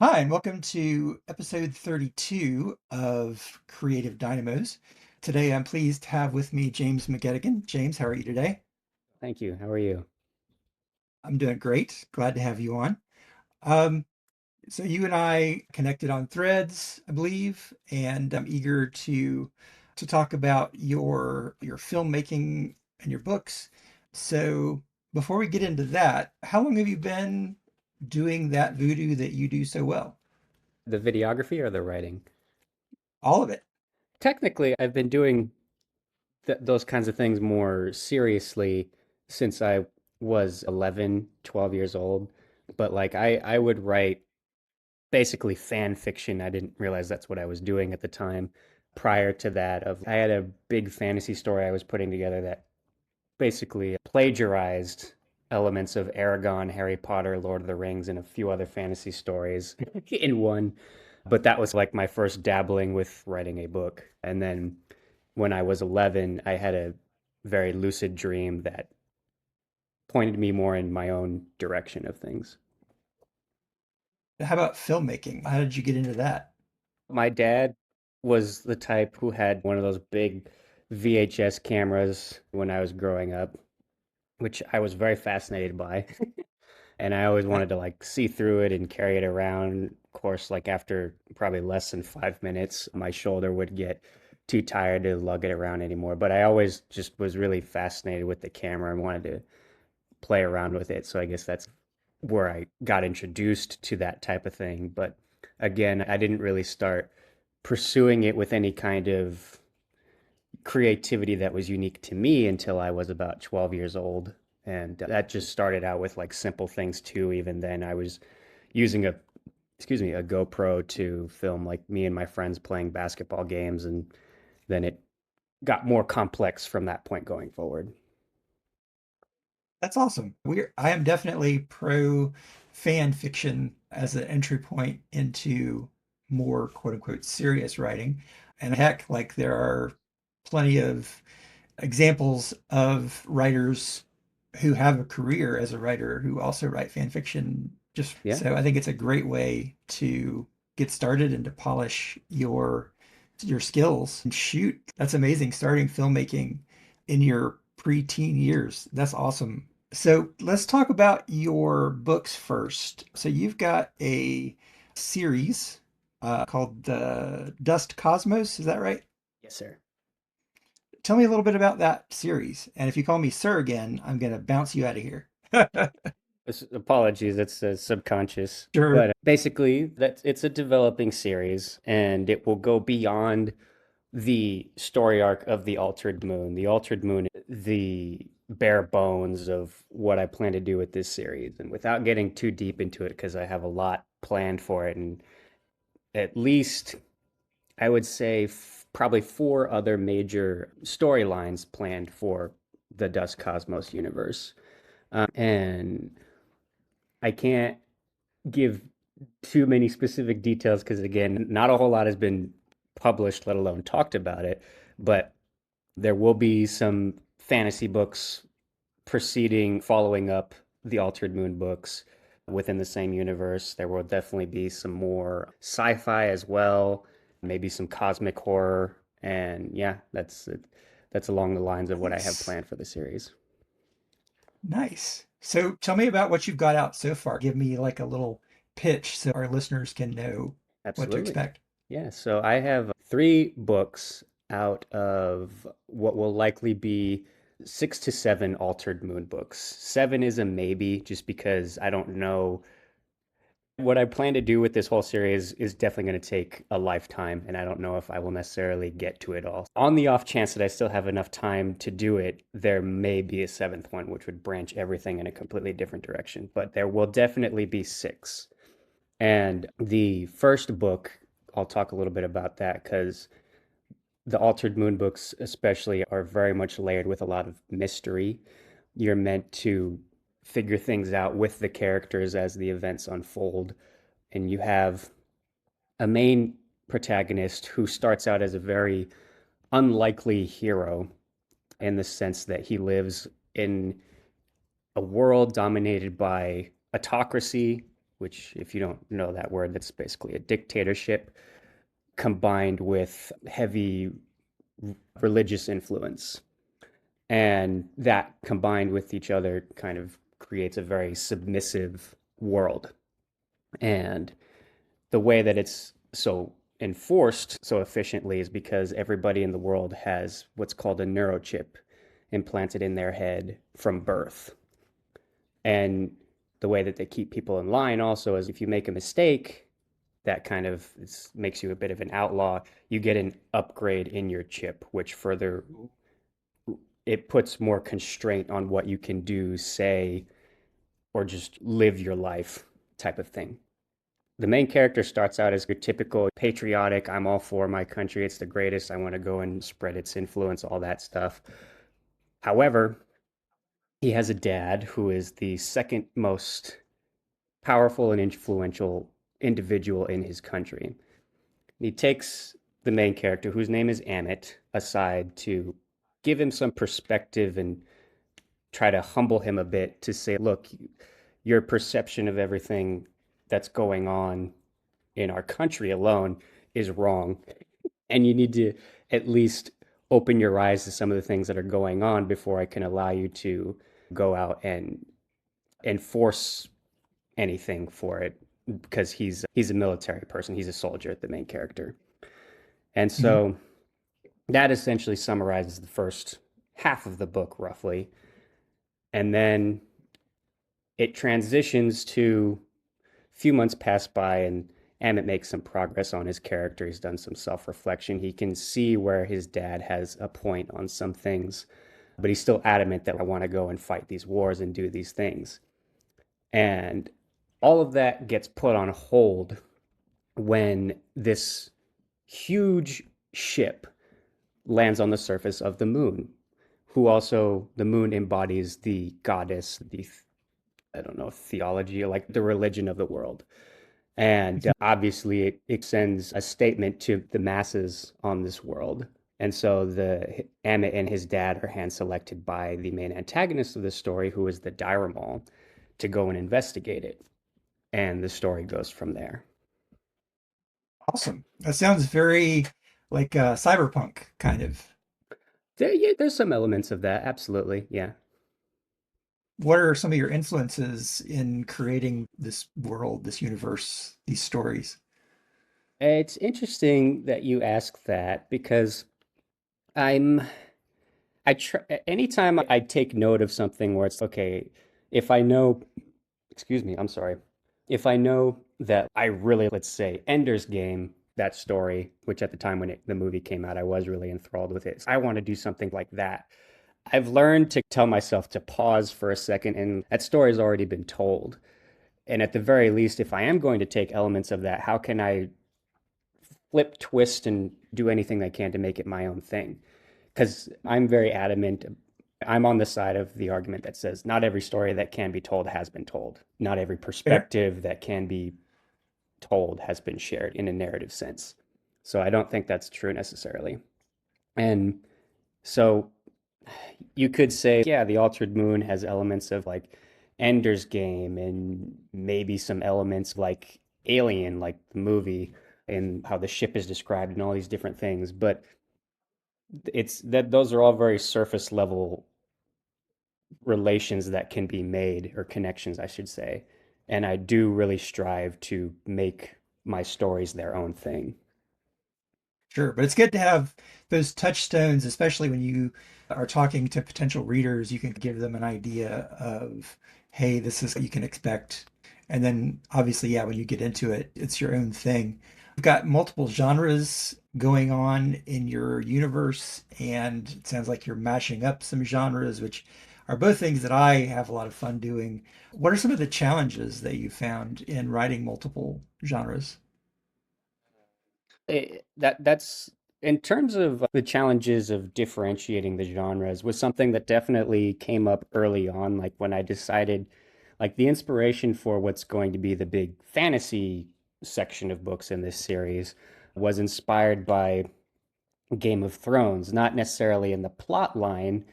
Hi, and welcome to episode 32 of Creative Dynamos. Today, I'm pleased to have with me James McGettigan. James, how are you today? Thank you. How are you? I'm doing great. Glad to have you on. Um, so you and I connected on Threads, I believe, and I'm eager to talk about your filmmaking and your books. So before we get into that, how long have you been doing that voodoo that you do so well? The videography or the writing? All of it. Technically, I've been doing those kinds of things more seriously since I was 11, 12 years old. But like I would write basically fan fiction. I didn't realize that's what I was doing at the time. Prior to that, I had a big fantasy story I was putting together that basically plagiarized elements of Aragon, Harry Potter, Lord of the Rings, and a few other fantasy stories in one. But that was like my first dabbling with writing a book. And then when I was 11, I had a very lucid dream that pointed me more in my own direction of things. How about filmmaking? How did you get into that? My dad was the type who had one of those big VHS cameras when I was growing up, which I was very fascinated by. And I always Uh, wanted to like see through it and carry it around. Of course, like after probably less than 5 minutes, my shoulder would get too tired to lug it around anymore. But I always just was really fascinated with the camera and wanted to play around with it. So I guess that's where I got introduced to that type of thing. But again, I didn't really start pursuing it with any kind of creativity that was unique to me until I was about 12 years old. And that just started out with like simple things too. Even then, I was using a GoPro to film like me and my friends playing basketball games. And then it got more complex from that point going forward. that's awesome. I am definitely pro fan fiction as an entry point into more quote unquote serious writing. And heck, like there are plenty of examples of writers who have a career as a writer who also write fan fiction. Just Yeah. so I think it's a great way to get started and to polish your skills. And shoot, that's amazing. Starting filmmaking in your pre-teen years. That's awesome. So let's talk about your books first. So you've got a series called the Dust Cosmos. Is that right? Yes, sir. Tell me a little bit about that series. And if you call me sir again, I'm going to bounce you out of here. Apologies, it's subconscious. Sure. But basically, that it's a developing series, and it will go beyond the story arc of the Altered Moon. The Altered Moon, the bare bones of what I plan to do with this series. And without getting too deep into it, because I have a lot planned for it, and at least I would say probably four other major storylines planned for the Dust Cosmos universe. And I can't give too many specific details because, again, not a whole lot has been published, let alone talked about it. But there will be some fantasy books following up the Altered Moon books within the same universe. There will definitely be some more sci-fi as well, maybe some cosmic horror, and yeah, that's it. That's along the lines of what I have Nice. planned for the series. Nice. So tell me about what you've got out so far. Give me like a little pitch so our listeners can know what to Absolutely. expect. Yeah, so I have three books out of what will likely be 6 to 7 Altered Moon books. Seven is a maybe, just because I don't know. What I plan to do with this whole series is definitely going to take a lifetime, and I don't know if I will necessarily get to it all. On the off chance that I still have enough time to do it, there may be a seventh one, which would branch everything in a completely different direction, but there will definitely be six. And the first book, I'll talk a little bit about that because the Altered Moon books, especially, are very much layered with a lot of mystery. You're meant to figure things out with the characters as the events unfold. And you have a main protagonist who starts out as a very unlikely hero in the sense that he lives in a world dominated by autocracy which, if you don't know that word, that's basically a dictatorship combined with heavy religious influence. And that combined with each other kind of creates a very submissive world. And the way that it's so enforced so efficiently is because everybody in the world has what's called a neurochip implanted in their head from birth. And the way that they keep people in line also is if you make a mistake, that kind of makes you a bit of an outlaw. You get an upgrade in your chip, which further it puts more constraint on what you can do, say, or just live your life type of thing. The main character starts out as your typical patriotic, I'm all for my country, it's the greatest, I want to go and spread its influence, all that stuff. However, he has a dad who is the second most powerful and influential individual in his country. And he takes the main character, whose name is Amit, aside to give him some perspective and try to humble him a bit to say, look, your perception of everything that's going on in our country alone is wrong. And you need to at least open your eyes to some of the things that are going on before I can allow you to go out and enforce anything for it because he's a military person. He's a soldier, the main character. And Mhm. so that essentially summarizes the first half of the book roughly. And then it transitions to a few months pass by and Amit makes some progress on his character. He's done some self-reflection. He can see where his dad has a point on some things, but he's still adamant that I want to go and fight these wars and do these things. And all of that gets put on hold when this huge ship lands on the surface of the moon, who also, the moon embodies the goddess, the, I don't know, theology, like the religion of the world. And obviously, it sends a statement to the masses on this world. And so the Amit and his dad are hand selected by the main antagonist of the story, who is the Diramal, to go and investigate it. And the story goes from there. Awesome. That sounds very like cyberpunk kind of. Yeah, there's some elements of that, absolutely. Yeah. What are some of your influences in creating this world, this universe, these stories? It's interesting that you ask that because I'm I try anytime I take note of something where it's okay, if I know, excuse me, I'm sorry. If I know that I really, let's say, Ender's Game, that story, which at the time when the movie came out, I was really enthralled with it. I want to do something like that. I've learned to tell myself to pause for a second, and that story's already been told. And at the very least, if I am going to take elements of that, how can I flip, twist, and do anything I can to make it my own thing? Because I'm very adamant. I'm on the side of the argument that says not every story that can be told has been told. Not every Fair. perspective that can be told has been shared in a narrative sense. So I don't think that's true necessarily. And so you could say, yeah, the Altered Moon has elements of like Ender's Game and maybe some elements like Alien, like the movie, and how the ship is described and all these different things. But it's that those are all very surface level relations that can be made, or connections, I should say. And I do really strive to make my stories their own thing. Sure, but it's good to have those touchstones, especially when you are talking to potential readers. You can give them an idea of, hey, this is what you can expect. And then obviously, yeah, when you get into it, it's your own thing. You've got multiple genres going on in your universe, and it sounds like you're mashing up some genres, which are both things that I have a lot of fun doing. What are some of the challenges that you found in writing multiple genres? That's in terms of the challenges of differentiating the genres was something that definitely came up early on, like when I decided like the inspiration for what's going to be the big fantasy section of books in this series was inspired by Game of Thrones, not necessarily in the plot line.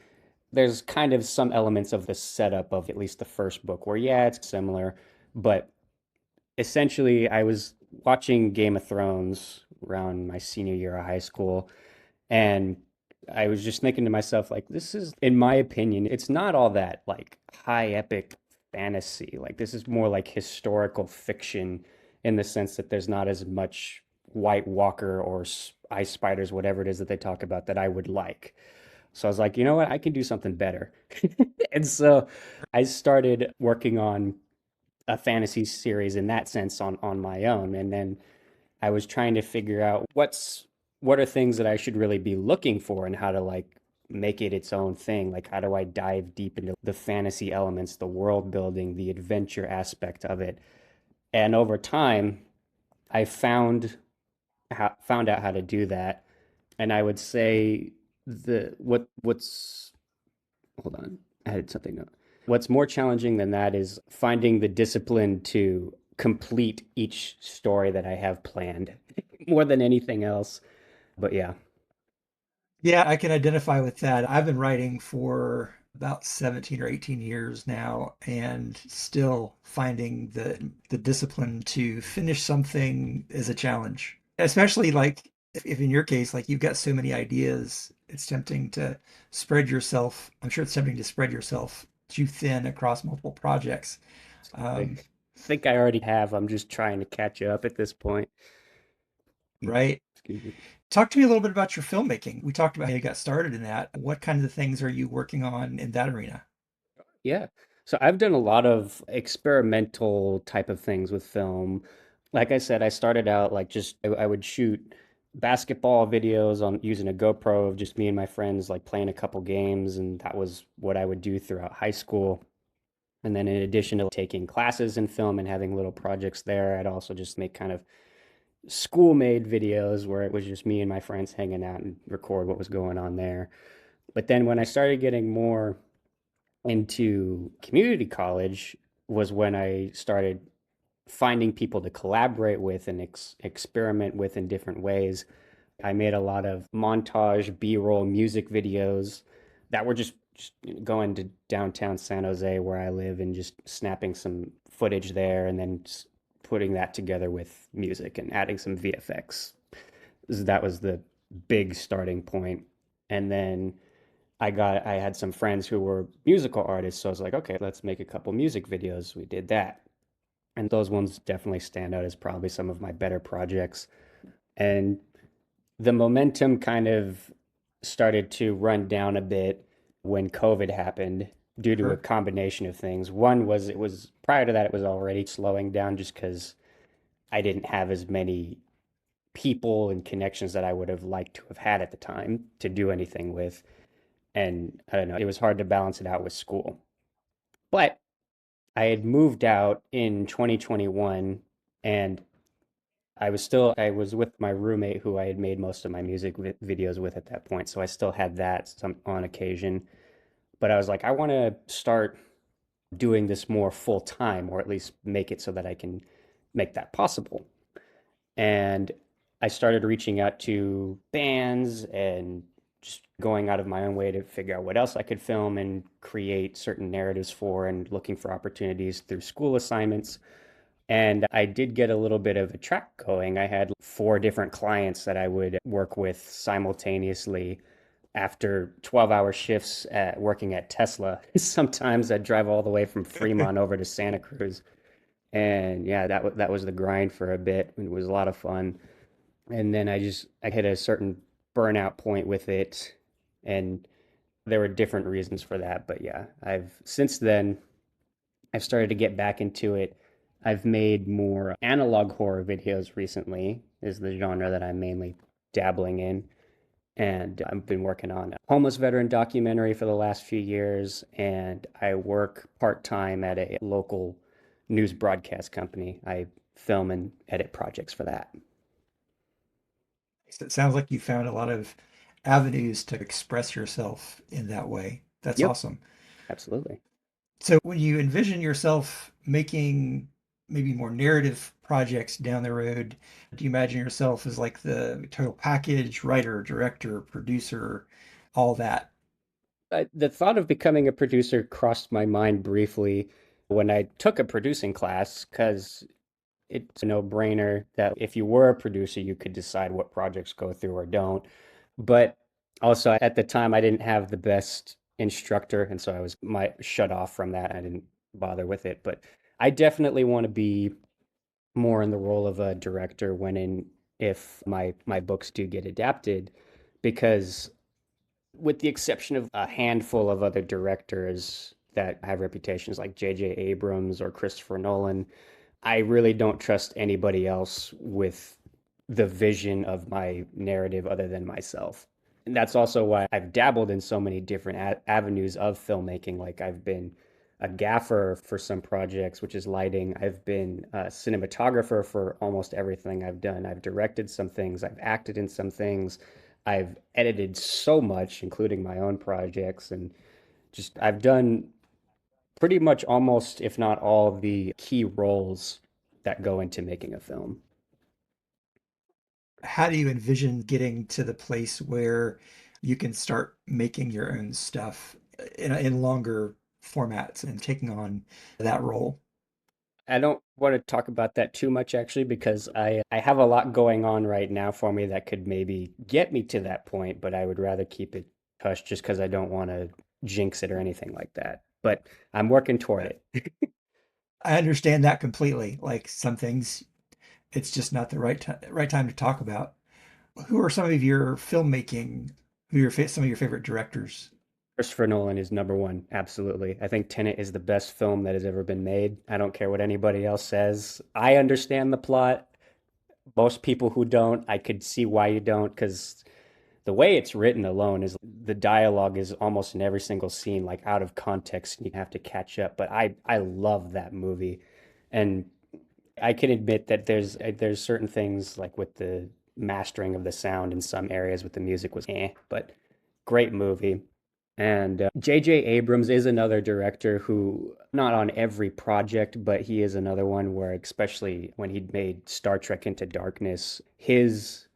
There's kind of some elements of the setup of at least the first book where, yeah, it's similar, but essentially, I was watching Game of Thrones around my senior year of high school, and I was just thinking to myself, like, this is, in my opinion, it's not all that like high epic fantasy. Like, this is more like historical fiction in the sense that there's not as much White Walker or ice spiders, whatever it is that they talk about, that I would like. So I was like, you know what? I can do something better. And so I started working on a fantasy series in that sense on my own. And then I was trying to figure out what are things that I should really be looking for and how to like make it its own thing. Like how do I dive deep into the fantasy elements, the world building, the adventure aspect of it. And over time, I found out how to do that. And I would say what's hold on. I had something up. What's more challenging than that is finding the discipline to complete each story that I have planned more than anything else. But yeah, Yeah, I can identify with that. I've been writing for about 17 or 18 years now and still finding the discipline to finish something is a challenge. Especially like if in your case, like you've got so many ideas, it's tempting to spread yourself. I'm sure it's tempting to spread yourself too thin across multiple projects. I Um, think I already have. I'm just trying to catch up at this point. right? Excuse me. Talk to me a little bit about your filmmaking. We talked about how you got started in that. What kinds of things are you working on in that arena? Yeah. So I've done a lot of experimental type of things with film. Like I said, I started out like just I would shoot basketball videos on using a GoPro of just me and my friends like playing a couple games, and that was what I would do throughout high school. And then in addition to taking classes in film and having little projects there, I'd also just make kind of school-made videos where it was just me and my friends hanging out and record what was going on there. But then when I started getting more into community college was when I started finding people to collaborate with and experiment with in different ways. I made a lot of montage, B-roll music videos that were just going to downtown San Jose where I live and just snapping some footage there and then putting that together with music and adding some VFX. That was the big starting point. And then I had some friends who were musical artists, so I was like, okay, let's make a couple music videos. We did that. And those ones definitely stand out as probably some of my better projects. And the momentum kind of started to run down a bit when COVID happened due to a Sure. combination of things. One was it was prior to that, it was already slowing down just because I didn't have as many people and connections that I would have liked to have had at the time to do anything with. And I don't know, it was hard to balance it out with school. But I had moved out in 2021 and I was with my roommate who I had made most of my music videos with at that point. So I still had that some on occasion. But I was like, I want to start doing this more full time, or at least make it so that I can make that possible. And I started reaching out to bands and just going out of my own way to figure out what else I could film and create certain narratives for and looking for opportunities through school assignments. And I did get a little bit of a track going. I had four different clients that I would work with simultaneously after 12-hour shifts at working at Tesla. Sometimes I'd drive all the way from Fremont over to Santa Cruz. And yeah, that was the grind for a bit. It was a lot of fun. And then I hit a certain burnout point with it, and there were different reasons for that. But yeah, I've since then I've started to get back into it. I've made more analog horror videos recently, is the genre that I'm mainly dabbling in. And I've been working on a homeless veteran documentary for the last few years, and I work part-time at a local news broadcast company. I film and edit projects for that. So it sounds like you found a lot of avenues to express yourself in that way. That's Yep, awesome. absolutely. So when you envision yourself making maybe more narrative projects down the road, do you imagine yourself as like the total package, writer, director, producer, all that? The thought of becoming a producer crossed my mind briefly when I took a producing class because it's a no-brainer that if you were a producer, you could decide what projects go through or don't. But also at the time, I didn't have the best instructor, and so I was my shut off from that. I didn't bother with it. But I definitely want to be more in the role of a director when in if my books do get adapted, because with the exception of a handful of other directors that have reputations like J.J. Abrams or Christopher Nolan, I really don't trust anybody else with the vision of my narrative other than myself. And that's also why I've dabbled in so many different avenues of filmmaking. Like I've been a gaffer for some projects, which is lighting. I've been a cinematographer for almost everything I've done. I've directed some things, I've acted in some things, I've edited so much, including my own projects, and just I've done pretty much almost, if not all, the key roles that go into making a film. How do you envision getting to the place where you can start making your own stuff in longer formats and taking on that role? I don't want to talk about that too much actually because I have a lot going on right now for me that could maybe get me to that point, but I would rather keep it hush just because I don't want to jinx it or anything like that. But I'm working toward Uh, it. I understand that completely. Like some things, it's just not the right time to talk about. Who are some of your filmmaking, who are some of your favorite directors? Christopher Nolan is number one, absolutely. I think Tenet is the best film that has ever been made. I don't care what anybody else says. I understand the plot. Most people who don't, I could see why you don't, because the way it's written alone is the dialogue is almost in every single scene like out of context and you have to catch up. But I love that movie, and I can admit that there's certain things like with the mastering of the sound in some areas with the music was but great movie. And J.J. Abrams is another director who, not on every project, but he is another one where, especially when he made Star Trek Into Darkness, his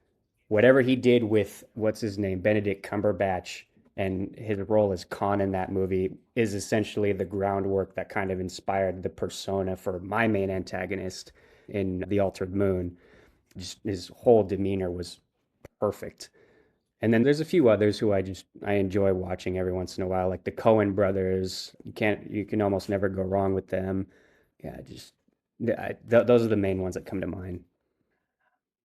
whatever he did with what's his name, Benedict Cumberbatch, and his role as Khan in that movie is essentially the groundwork that kind of inspired the persona for my main antagonist in The Altered Moon. Just his whole demeanor was perfect. And then there's a few others who I enjoy watching every once in a while, like the Coen brothers. You can almost never go wrong with them. Yeah, just those are the main ones that come to mind.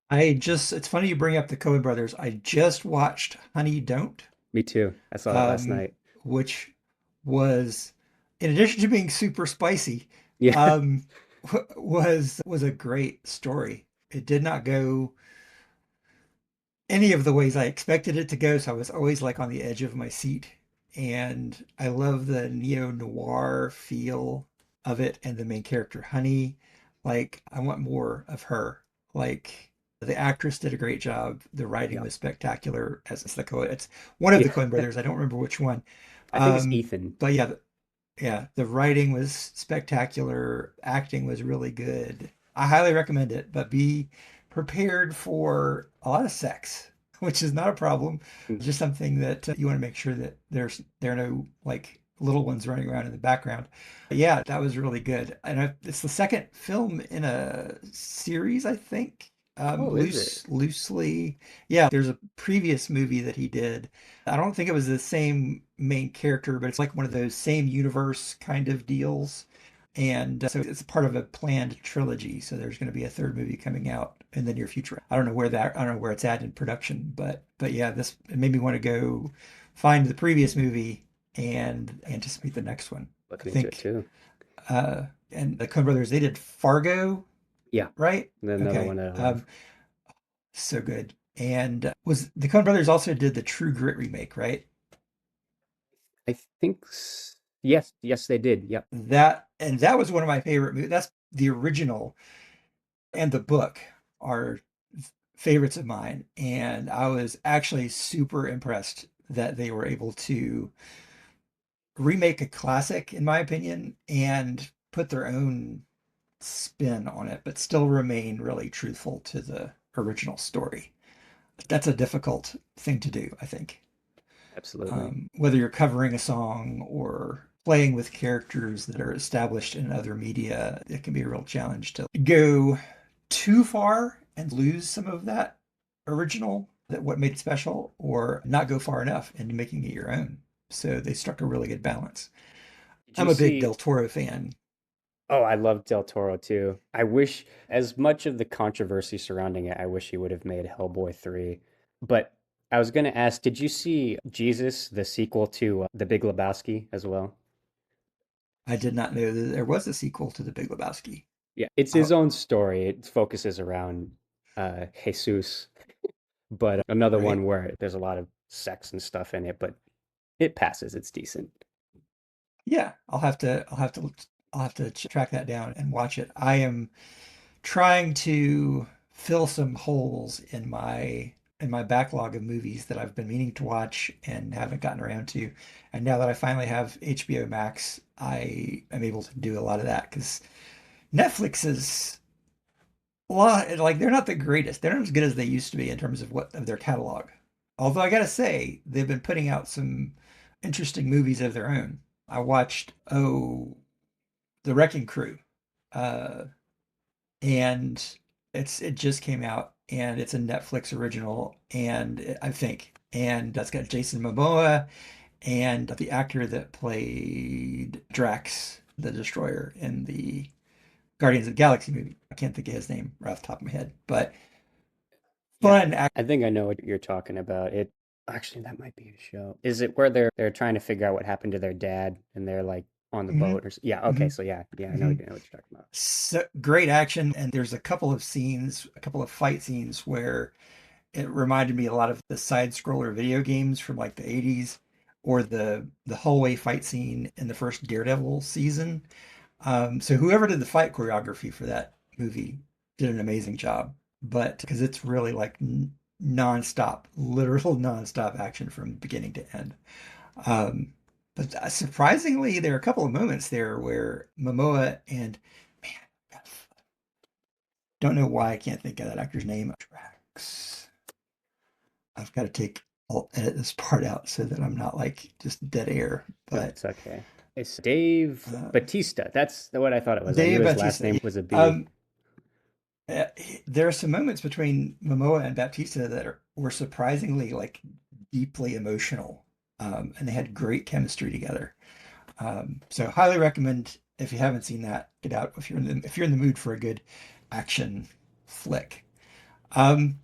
It's funny you bring up the Coen brothers. I just watched Honey Don't, Me too. I saw that last um, night. which was, in addition to being super spicy, Yeah. um, was a great story. It did not go any of the ways I expected it to go, so I was always like on the edge of my seat. And I love the neo-noir feel of it and the main character, Honey. Like, I want more of her. Like, the actress did a great job. The writing Yeah. was spectacular as it's one of the Yeah. Coen brothers. I don't remember which one. I think it's Um, Ethan. but yeah, yeah, the writing was spectacular. Acting was really good. I highly recommend it, but be prepared for a lot of sex, which is not a problem. Mm. It's just something that you want to make sure that there are no like little ones running around in the background. But yeah, that was really good. And it's the second film in a series, I think. Oh, is it? Loosely. Yeah, there's a previous movie that he did. I don't think it was the same main character, but it's like one of those same universe kind of deals. And so it's part of a planned trilogy. So there's going to be a third movie coming out in the near future. I don't know where it's at in production, but yeah, this it made me want to go find the previous movie and anticipate the next one. I Looking into it think, too. and the Coen Brothers, they did Fargo, Yeah. right? Another one Okay. that I love. So good. And was the Coen Brothers also did the True Grit remake, right? I think yes, yes they did. Yep. That was one of my favorite movies. That's the original, and the book are favorites of mine. And I was actually super impressed that they were able to remake a classic, in my opinion, and put their own spin on it, but still remain really truthful to the original story. That's a difficult thing to do, I think. Absolutely. Whether you're covering a song or playing with characters that are established in other media, it can be a real challenge to go too far and lose some of that original, that what made it special, or not go far enough into making it your own. So they struck a really good balance. Did you I'm a big see? Del Toro fan. Oh, I love Del Toro too. I wish, as much of the controversy surrounding it, I wish he would have made Hellboy 3. But I was going to ask, did you see Jesus, the sequel to The Big Lebowski as well? I did not know that there was a sequel to The Big Lebowski. Yeah, it's Oh, his own story. It focuses around Jesus, but another right. one where there's a lot of sex and stuff in it, but it passes. It's decent. Yeah, I'll have to track that down and watch it. I am trying to fill some holes in my backlog of movies that I've been meaning to watch and haven't gotten around to. And now that I finally have HBO Max, I am able to do a lot of that because Netflix is a lot like they're not the greatest. They're not as good as they used to be in terms of what of their catalog. Although I gotta say, they've been putting out some interesting movies of their own. I watched The Wrecking Crew. Uh and it just came out and it's a Netflix original and I think and that's got Jason Momoa and the actor that played Drax the Destroyer in the Guardians of the Galaxy movie. I can't think of his name right off the top of my head, but Yeah, fun act. I think I know what you're talking about. It actually that might be a show. Is it where they're trying to figure out what happened to their dad and they're like on the Hmm. boat or yeah, okay, Hmm. so yeah, Hmm. I know what you're talking about. So, great action and there's a couple of scenes, a couple of fight scenes where it reminded me a lot of the side scroller video games from like the 80s or the hallway fight scene in the first Daredevil season. So whoever did the fight choreography for that movie did an amazing job. But because it's really like nonstop, literal nonstop action from beginning to end. Um, but surprisingly, there are a couple of moments there where Momoa and man, don't know why I can't think of that actor's name. Drax. I've got to I'll edit this part out so that I'm not like just dead air. No, But it's okay. It's Dave uh, Batista. That's what I thought it was. I knew Dave his last Bautista. name Yeah. was a B. Um, uh, there are some moments between Momoa and Baptista that were surprisingly like deeply emotional, and they had great chemistry together. So highly recommend if you haven't seen that, get out if you're in the mood for a good action flick. Um,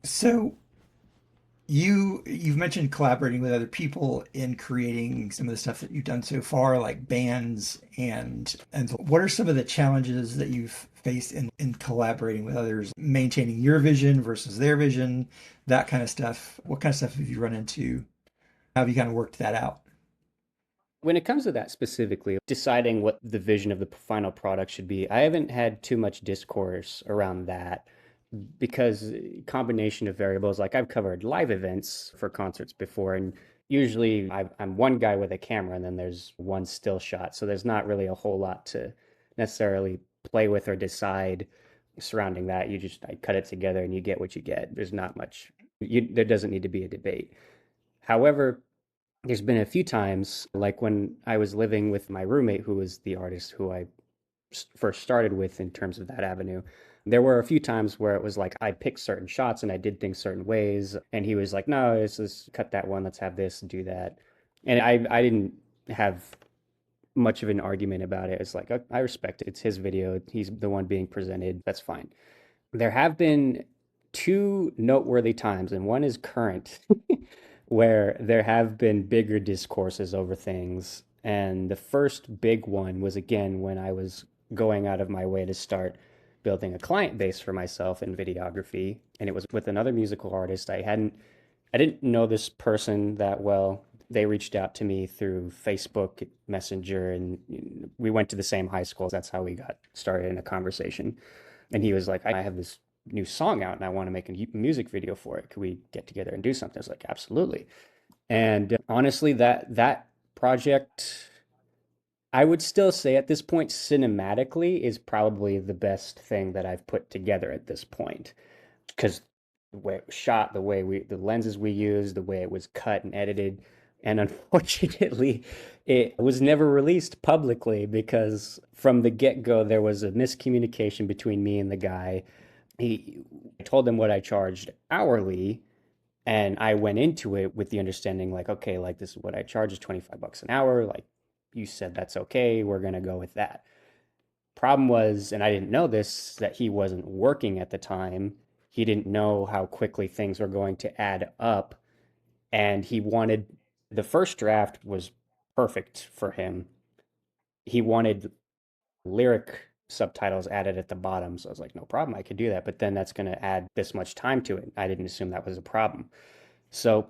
so you've mentioned collaborating with other people in creating some of the stuff that you've done so far, like bands and what are some of the challenges that you've faced in collaborating with others, maintaining your vision versus their vision, that kind of stuff. What kind of stuff have you run into? How have you kind of worked that out? When it comes to that specifically, deciding what the vision of the final product should be, I haven't had too much discourse around that because combination of variables, like I've covered live events for concerts before, and usually I'm one guy with a camera and then there's one still shot. So there's not really a whole lot to necessarily play with or decide surrounding that. You just I cut it together and you get what you get. There's not much, there doesn't need to be a debate. However, there's been a few times, like when I was living with my roommate, who was the artist who I first started with in terms of that avenue. There were a few times where it was like I picked certain shots and I did things certain ways, and he was like, "No, let's cut that one. Let's have this, do that." And I didn't have much of an argument about it. It's like I respect it. It's his video. He's the one being presented. That's fine. There have been two noteworthy times, and one is current, where there have been bigger discourses over things. And the first big one was again when I was going out of my way to start building a client base for myself in videography. And it was with another musical artist. I didn't know this person that well. They reached out to me through Facebook Messenger, and we went to the same high school. That's how we got started in a conversation. And he was like, I have this new song out and I want to make a music video for it. Could we get together and do something? I was like, absolutely. And honestly, that project, I would still say at this point, cinematically is probably the best thing that I've put together at this point. Because the way it was shot, the lenses we used, the way it was cut and edited. And unfortunately, it was never released publicly because from the get-go, there was a miscommunication between me and the guy. he I told him what I charged hourly, and I went into it with the understanding like, okay, like this is what I charge is 25 bucks an hour. Like you said, that's okay. We're gonna go with that. Problem was, and I didn't know this, that he wasn't working at the time. He didn't know how quickly things were going to add up, and he wanted the first draft was perfect for him. He wanted lyric subtitles added at the bottom. So I was like, no problem, I could do that. But then that's going to add this much time to it. I didn't assume that was a problem. So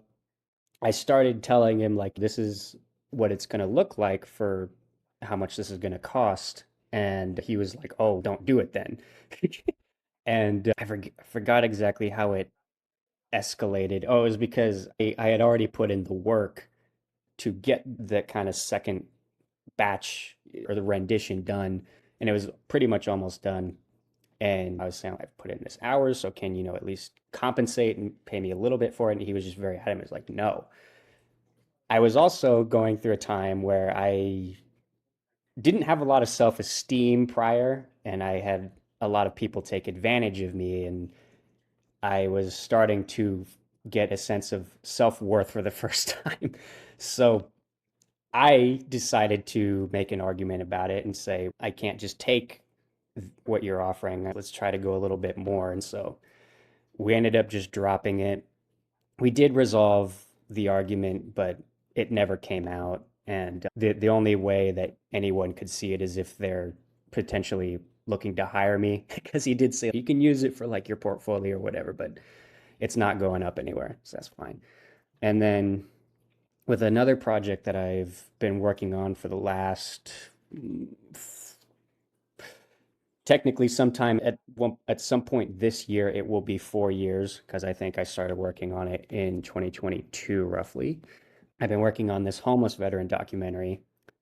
I started telling him, like, this is what it's going to look like for how much this is going to cost. And he was like, oh, don't do it then. And forgot exactly how it escalated. Oh, it was because I had already put in the work to get the kind of second batch or the rendition done, and it was pretty much almost done. And I was saying, I've put in this hours, so can you know at least compensate and pay me a little bit for it? And he was just very adamant. He was like, no. I was also going through a time where I didn't have a lot of self-esteem prior, and I had a lot of people take advantage of me, and I was starting to get a sense of self-worth for the first time. So I decided to make an argument about it and say, I can't just take what you're offering. Let's try to go a little bit more. And so we ended up just dropping it. We did resolve the argument, but it never came out. And the only way that anyone could see it is if they're potentially looking to hire me, because he did say you can use it for like your portfolio or whatever, but it's not going up anywhere. So that's fine. And then with another project that I've been working on for the last technically sometime at some point this year it will be 4 years because I think I started working on it in 2022 roughly. I've been working on this homeless veteran documentary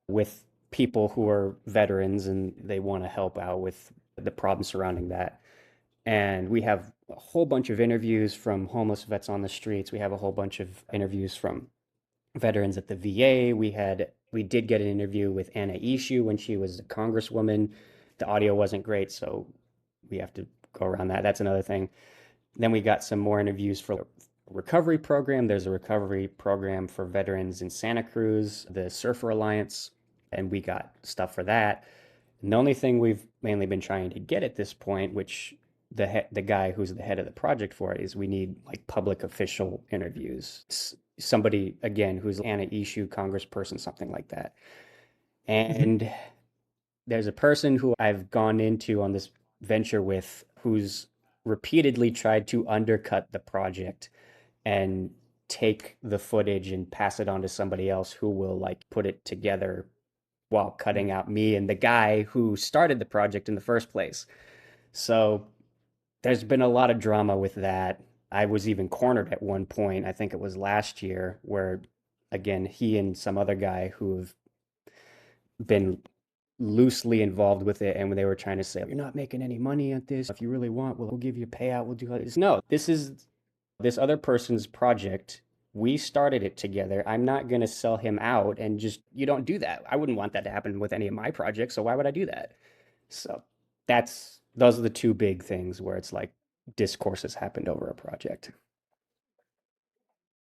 with people who are veterans and they want to help out with the problems surrounding that. And we have a whole bunch of interviews from homeless vets on the streets. We have a whole bunch of interviews from veterans at the VA. We did get an interview with Anna Issue when she was a congresswoman. The audio wasn't great, so we have to go around that. That's another thing. Then we got some more interviews for a recovery program. There's a recovery program for veterans in Santa Cruz, the Surfer Alliance, and we got stuff for that. And the only thing we've mainly been trying to get at this point, which the guy who's the head of the project for it is, we need like public official interviews. Somebody again who's an issue congressperson, something like that. And there's a person who I've gone into on this venture with who's repeatedly tried to undercut the project and take the footage and pass it on to somebody else who will like put it together while cutting out me and the guy who started the project in the first place. So there's been a lot of drama with that. I was even cornered at one point, I think it was last year, where again, he and some other guy who have been loosely involved with it, and when they were trying to say, you're not making any money at this. If you really want, we'll give you a payout. We'll do this. No, this is this other person's project. We started it together. I'm not going to sell him out and just, you don't do that. I wouldn't want that to happen with any of my projects. So why would I do that? So those are the two big things where it's like discourse has happened over a project.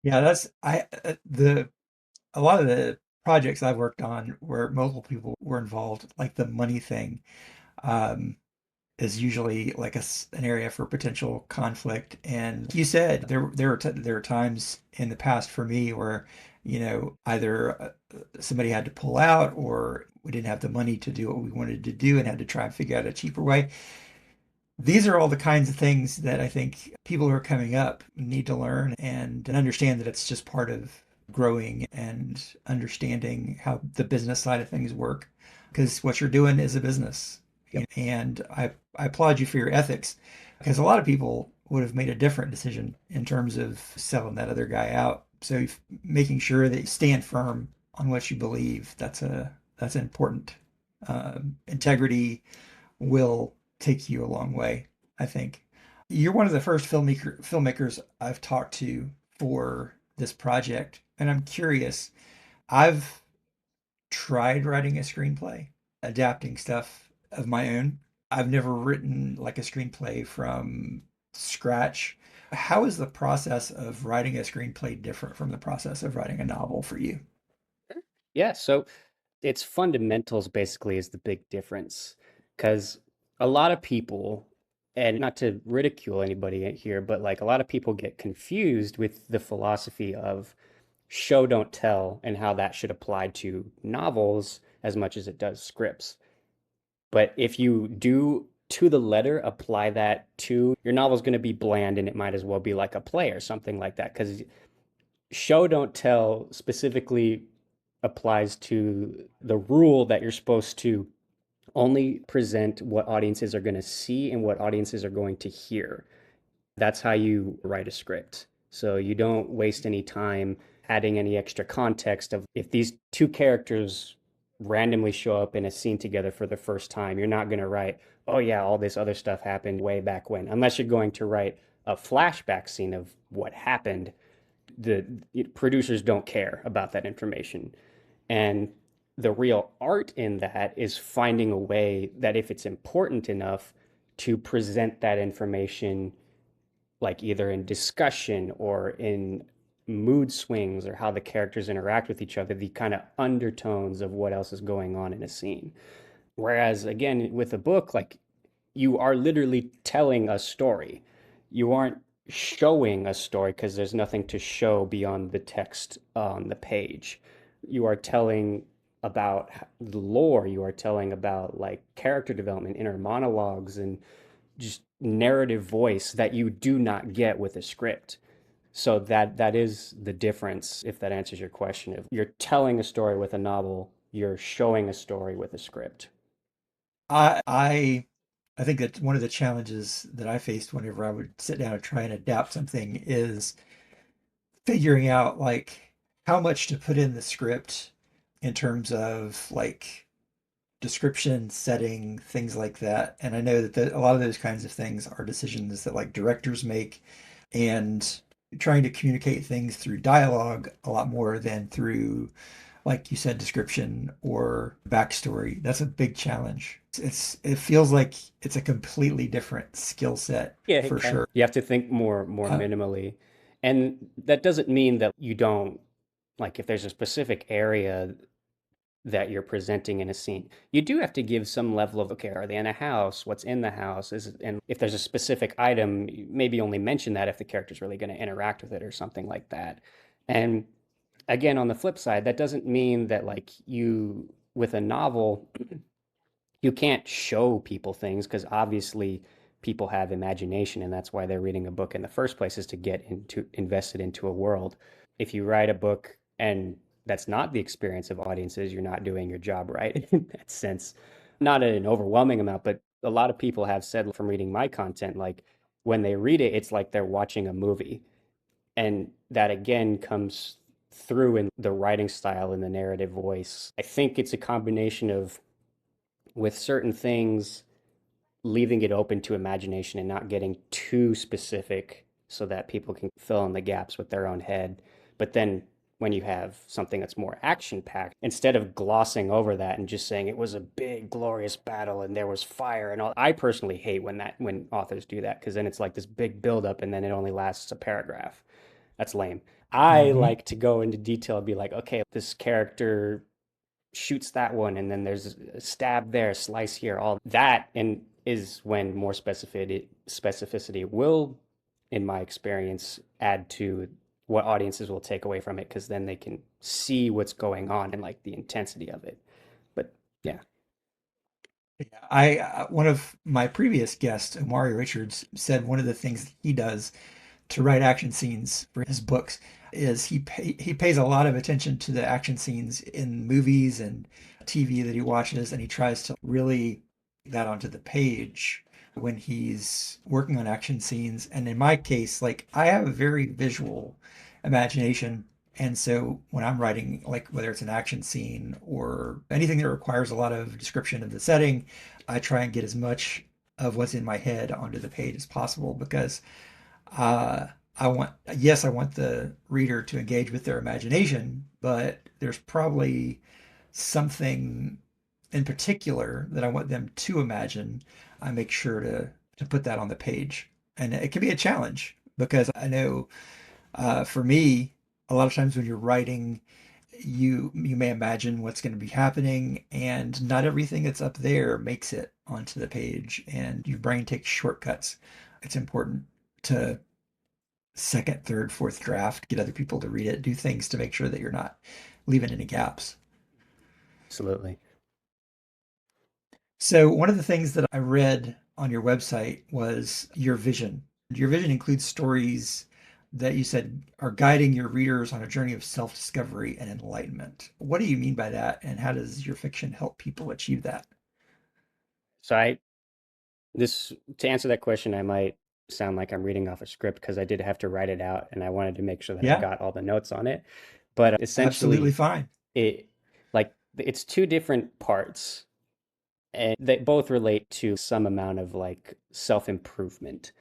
Yeah, that's I the a lot of the projects I've worked on where multiple people were involved, like the money thing, um, is usually like an area for potential conflict. And you said there are times in the past for me where, either somebody had to pull out or we didn't have the money to do what we wanted to do and had to try and figure out a cheaper way. These are all the kinds of things that I think people who are coming up need to learn and understand that it's just part of growing and understanding how the business side of things work. Because what you're doing is a business. Yep. And I applaud you for your ethics because a lot of people would have made a different decision in terms of selling that other guy out. So making sure that you stand firm on what you believe, that's important. Integrity will take you a long way, I think. You're one of the first filmmakers I've talked to for this project, and I'm curious. I've tried writing a screenplay, adapting stuff of my own. I've never written like a screenplay from scratch. How is the process of writing a screenplay different from the process of writing a novel for you? Yeah, so its fundamentals basically is the big difference. Because a lot of people, and not to ridicule anybody here, but like a lot of people get confused with the philosophy of show don't tell and how that should apply to novels as much as it does scripts. But if you do to the letter apply that to your novel's going to be bland and it might as well be like a play or something like that because show don't tell specifically applies to the rule that you're supposed to only present what audiences are going to see and what audiences are going to hear. That's how you write a script. So you don't waste any time adding any extra context of if these two characters randomly show up in a scene together for the first time, you're not going to write, oh yeah, all this other stuff happened way back when, unless you're going to write a flashback scene of what happened. The producers don't care about that information. And the real art in that is finding a way that if it's important enough to present that information like either in discussion or in mood swings or how the characters interact with each other, the kind of undertones of what else is going on in a scene. Whereas again, with a book, like you are literally telling a story. You aren't showing a story because there's nothing to show beyond the text on the page. You are telling about the lore, you are telling about like character development, inner monologues, and just narrative voice that you do not get with a script. So that is the difference, if that answers your question. If you're telling a story with a novel, you're showing a story with a script. I think that one of the challenges that I faced whenever I would sit down and try and adapt something is figuring out like how much to put in the script in terms of like description, setting, things like that. And I know that a lot of those kinds of things are decisions that like directors make, and trying to communicate things through dialogue a lot more than through, like you said, description or backstory. That's a big challenge. It feels like it's a completely different skill set Yeah, it for can. sure. You have to think more Uh, minimally. And that doesn't mean that you don't like if there's a specific area that you're presenting in a scene, you do have to give some level of, okay, are they in a house? What's in the house? And if there's a specific item, maybe only mention that if the character's really going to interact with it or something like that. And again, on the flip side, that doesn't mean that like you with a novel, you can't show people things because obviously people have imagination and that's why they're reading a book in the first place is to get into invested into a world. If you write a book and that's not the experience of audiences, you're not doing your job right in that sense. Not an overwhelming amount, but a lot of people have said from reading my content, like when they read it, it's like they're watching a movie. And that again comes through in the writing style and the narrative voice. I think it's a combination of with certain things leaving it open to imagination and not getting too specific so that people can fill in the gaps with their own head. But then when you have something that's more action packed, instead of glossing over that and just saying it was a big glorious battle and there was fire and all, I personally hate when authors do that because then it's like this big buildup and then it only lasts a paragraph. That's lame. I mhm. like to go into detail and be like, okay, this character shoots that one and then there's a stab there, a slice here, all that and is when more specificity will, in my experience, add to what audiences will take away from it because then they can see what's going on and like the intensity of it. But yeah. One of my previous guests, Omari Richards, said one of the things that he does to write action scenes for his books is he pays a lot of attention to the action scenes in movies and TV that he watches, and he tries to really get that onto the page when he's working on action scenes. And in my case, like I have a very visual imagination. And so when I'm writing, like whether it's an action scene or anything that requires a lot of description of the setting, I try and get as much of what's in my head onto the page as possible because uh, I want the reader to engage with their imagination, but there's probably something in particular that I want them to imagine, I make sure to put that on the page. And it can be a challenge because I know for me, a lot of times when you're writing, you may imagine what's going to be happening, and not everything that's up there makes it onto the page, and your brain takes shortcuts. It's important to second, third, fourth draft, get other people to read it, do things to make sure that you're not leaving any gaps. Absolutely. So, one of the things that I read on your website was your vision. Your vision includes stories that you said are guiding your readers on a journey of self-discovery and enlightenment. What do you mean by that, and how does your fiction help people achieve that? So I this to answer that question, I might sound like I'm reading off a script because I did have to write it out and I wanted to make sure that I Yeah, got all the notes on it. But absolutely essentially, fine. it like it's two different parts and they both relate to some amount of like self-improvement.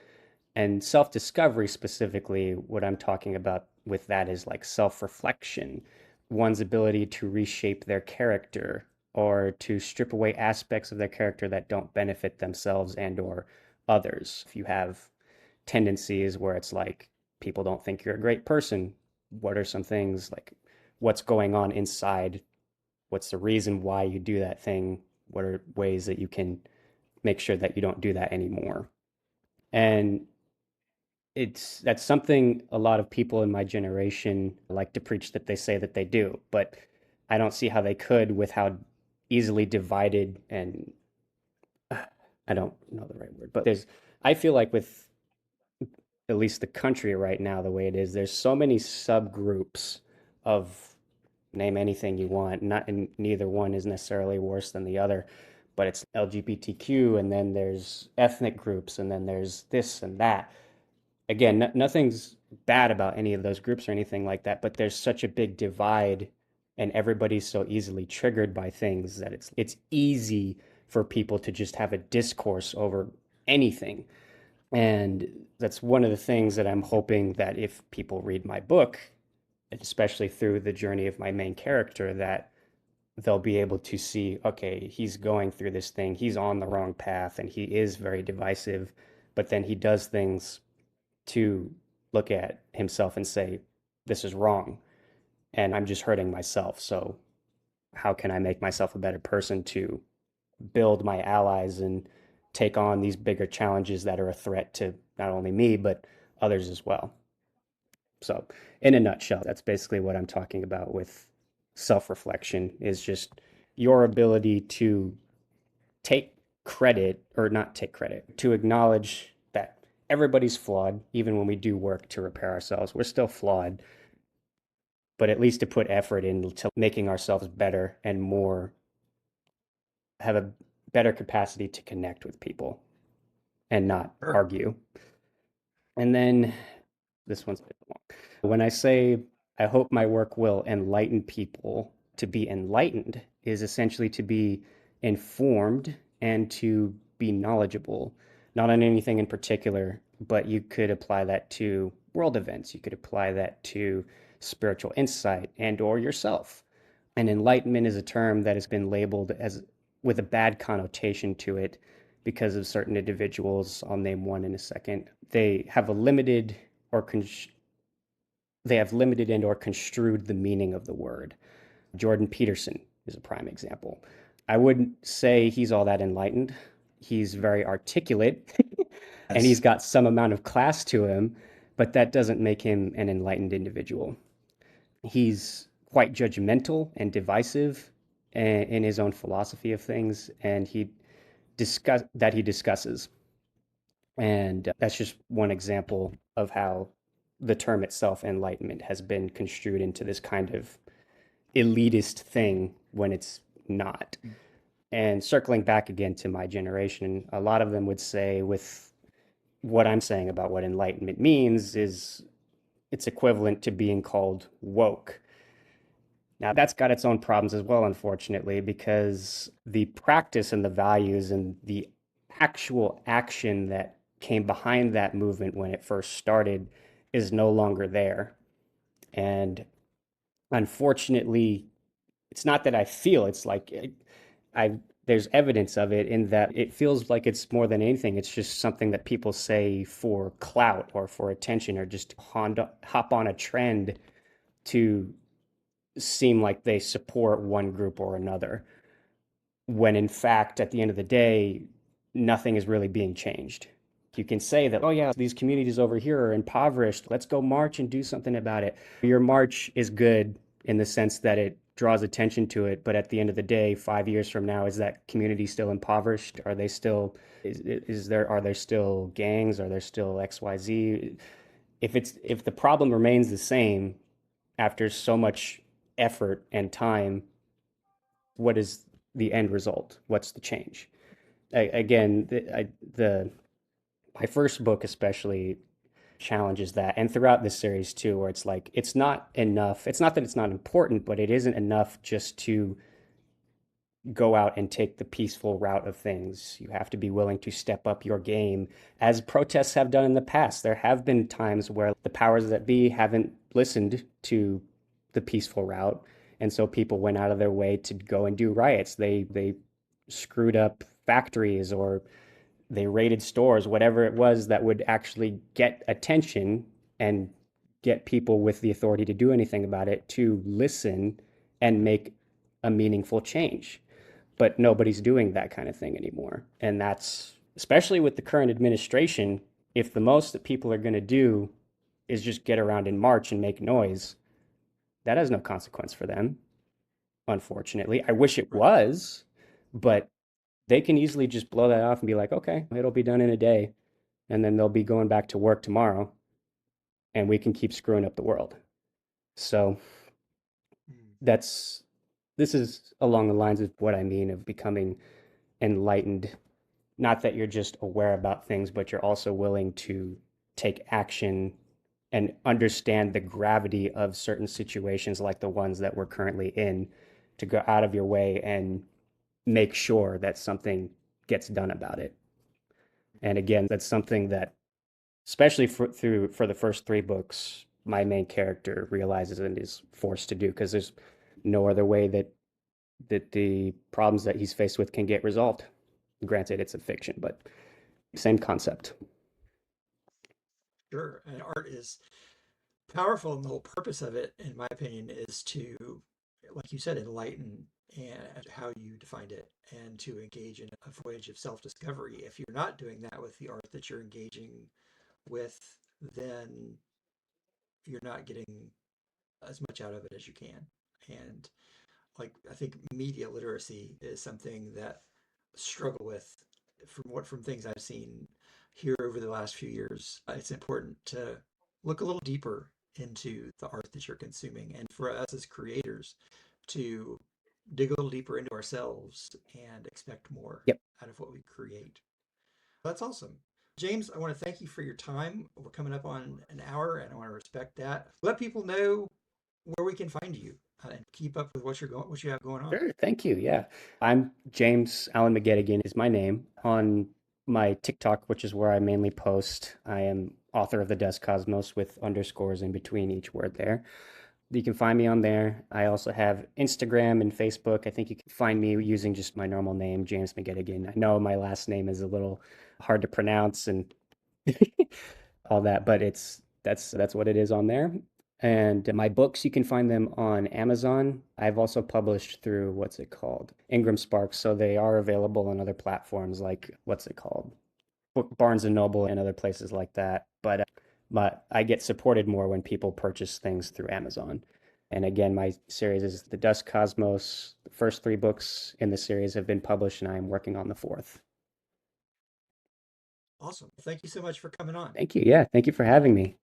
And self-discovery specifically, what I'm talking about with that is like self-reflection, one's ability to reshape their character or to strip away aspects of their character that don't benefit themselves and or others. If you have tendencies where it's like people don't think you're a great person, what are some things like what's going on inside? What's the reason why you do that thing? What are ways that you can make sure that you don't do that anymore? And that's something a lot of people in my generation like to preach that they say that they do, but I don't see how they could with how easily divided and I don't know the right word, but I feel like with at least the country right now, the way it is, there's so many subgroups of name anything you want, not and neither one is necessarily worse than the other, but it's LGBTQ and then there's ethnic groups and then there's this and that. Again, nothing's bad about any of those groups or anything like that, but there's such a big divide and everybody's so easily triggered by things that it's easy for people to just have a discourse over anything. And that's one of the things that I'm hoping that if people read my book, especially through the journey of my main character, that they'll be able to see, okay, he's going through this thing, he's on the wrong path, and he is very divisive, but then he does things to look at himself and say, this is wrong, and I'm just hurting myself. So, how can I make myself a better person to build my allies and take on these bigger challenges that are a threat to not only me, but others as well? So, in a nutshell, that's basically what I'm talking about with self reflection is just your ability to take credit or not take credit, to acknowledge that everybody's flawed, even when we do work to repair ourselves. We're still flawed, but at least to put effort into making ourselves better and more, have a better capacity to connect with people and not Sure. argue. And then this one's a bit long. When I say I hope my work will enlighten people, to be enlightened is essentially to be informed and to be knowledgeable, not on anything in particular, but you could apply that to world events. You could apply that to spiritual insight and or yourself. And enlightenment is a term that has been labeled as with a bad connotation to it because of certain individuals. I'll name one in a second. They have a limited or they have limited and or construed the meaning of the word. Jordan Peterson is a prime example. I wouldn't say he's all that enlightened. He's very articulate and he's Yes. got some amount of class to him, but that doesn't make him an enlightened individual. He's quite judgmental and divisive in his own philosophy of things, and he discusses. And that's just one example of how the term itself, enlightenment, has been construed into this kind of elitist thing when it's not. And circling back again to my generation, a lot of them would say, with what I'm saying about what enlightenment means, is it's equivalent to being called woke. Now, that's got its own problems as well, unfortunately, because the practice and the values and the actual action that came behind that movement when it first started is no longer there. And unfortunately, it's not that I feel it's like I there's evidence of it in that it feels like it's more than anything. It's just something that people say for clout or for attention or just hop on a trend to seem like they support one group or another. When in fact, at the end of the day, nothing is really being changed. You can say that, oh, yeah, these communities over here are impoverished. Let's go march and do something about it. Your march is good in the sense that it draws attention to it. But at the end of the day, 5 years from now, is that community still impoverished? Are they still, are there still gangs? Are there still XYZ? If the problem remains the same after so much effort and time, what is the end result? What's the change? Again, the my first book especially challenges that, and throughout this series too, where it's like it's not enough. It's not that it's not important, but it isn't enough just to go out and take the peaceful route of things. You have to be willing to step up your game, as protests have done in the past. There have been times where the powers that be haven't listened to the peaceful route, and so people went out of their way to go and do riots. They screwed up factories or they raided stores, whatever it was that would actually get attention and get people with the authority to do anything about it to listen and make a meaningful change. But nobody's doing that kind of thing anymore. And that's especially with the current administration, if the most that people are going to do is just get around and march and make noise, that has no consequence for them, unfortunately. I wish it Right. was, but they can easily just blow that off and be like, okay, it'll be done in a day. And then they'll be going back to work tomorrow and we can keep screwing up the world. So Mm. that's this is along the lines of what I mean of becoming enlightened. Not that you're just aware about things, but you're also willing to take action and understand the gravity of certain situations like the ones that we're currently in to go out of your way and make sure that something gets done about it. And again, that's something that especially for the first three books, my main character realizes and is forced to do because there's no other way that the problems that he's faced with can get resolved. Granted, it's a fiction, but same concept. Sure. And art is powerful, and the whole purpose of it, in my opinion, is to, like you said, enlighten and how you defined it, and to engage in a voyage of self-discovery. If you're not doing that with the art that you're engaging with, then you're not getting as much out of it as you can. And like I think media literacy is something that I struggle with from things I've seen here over the last few years. It's important to look a little deeper into the art that you're consuming, and for us as creators to dig a little deeper into ourselves and expect more Yep. out of what we create. That's awesome. James, I want to thank you for your time. We're coming up on an hour, and I want to respect that. Let people know where we can find you and keep up with what you have going on. Sure. Thank you. Yeah. I'm James Alan McGettigan is my name. On my TikTok, which is where I mainly post, I am author of the Dust Cosmos with underscores in between each word there. You can find me on there. I also have Instagram and Facebook. I think you can find me using just my normal name, James McGettigan. I know my last name is a little hard to pronounce and all that, but that's what it is on there. And my books, you can find them on Amazon. I've also published through what's it called? Ingram Sparks, so they are available on other platforms like what's it called? Barnes and Noble and other places like that. But I get supported more when people purchase things through Amazon. And again, my series is The Dust Cosmos. The first three books in the series have been published, and I am working on the fourth. Awesome. Thank you so much for coming on. Thank you. Yeah, thank you for having me.